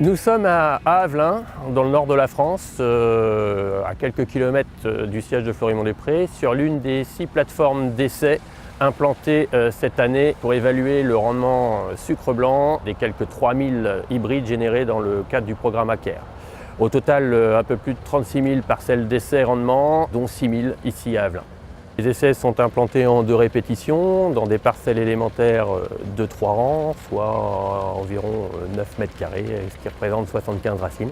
Nous sommes à Avelin, dans le nord de la France, à quelques kilomètres du siège de Florimond-des-Prés, sur l'une des 6 plateformes d'essai implantées cette année pour évaluer le rendement sucre blanc des quelques 3000 hybrides générés dans le cadre du programme ACARE. Au total, un peu plus de 36 000 parcelles d'essai rendement, dont 6 000 ici à Avelin. Les essais sont implantés en 2 répétitions, dans des parcelles élémentaires de 3 rangs, soit environ 9 mètres carrés, ce qui représente 75 racines.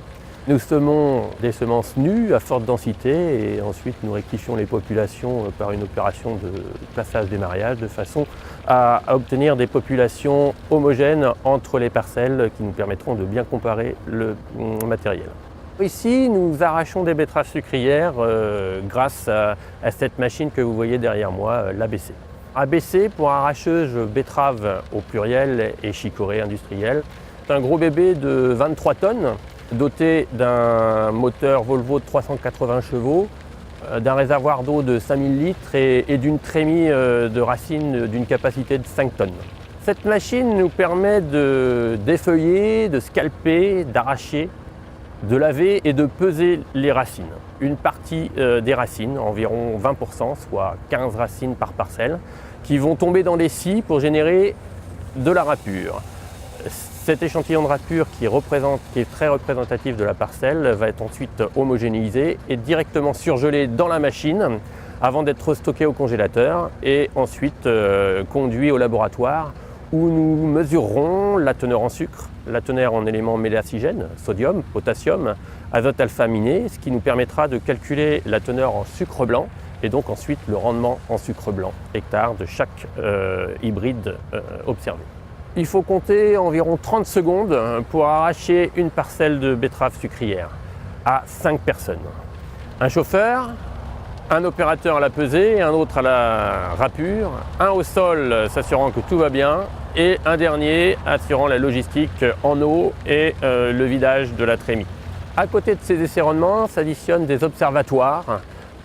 Nous semons des semences nues à forte densité et ensuite nous rectifions les populations par une opération de plaçage des mariages de façon à obtenir des populations homogènes entre les parcelles qui nous permettront de bien comparer le matériel. Ici, nous arrachons des betteraves sucrières grâce à cette machine que vous voyez derrière moi, l'ABC. ABC pour arracheuse betterave au pluriel et chicorée industrielle. C'est un gros bébé de 23 tonnes, doté d'un moteur Volvo de 380 chevaux, d'un réservoir d'eau de 5000 litres et d'une trémie de racines d'une capacité de 5 tonnes. Cette machine nous permet de défeuiller, de scalper, d'arracher, de laver et de peser les racines. Une partie des racines, environ 20%, soit 15 racines par parcelle, qui vont tomber dans les scies pour générer de la râpure. Cet échantillon de râpure qui est très représentatif de la parcelle va être ensuite homogénéisé et directement surgelé dans la machine avant d'être stocké au congélateur et ensuite conduit au laboratoire où nous mesurerons la teneur en sucre, la teneur en éléments mélacigènes, sodium, potassium, azote alpha-aminé, ce qui nous permettra de calculer la teneur en sucre blanc et donc ensuite le rendement en sucre blanc hectare de chaque hybride observé. Il faut compter environ 30 secondes pour arracher une parcelle de betterave sucrière à 5 personnes. Un chauffeur, un opérateur à la pesée et un autre à la râpure, un au sol s'assurant que tout va bien et un dernier assurant la logistique en eau et le vidage de la trémie. À côté de ces essais rendements s'additionnent des observatoires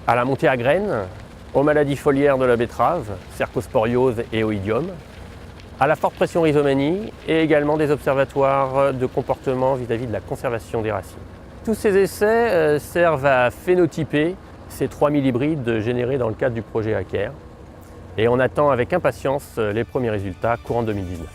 à la montée à graines, aux maladies foliaires de la betterave, cercosporiose et oïdium, à la forte pression rhizomanie et également des observatoires de comportement vis-à-vis de la conservation des racines. Tous ces essais servent à phénotyper ces 3000 hybrides générés dans le cadre du projet ACARE et on attend avec impatience les premiers résultats courant 2019.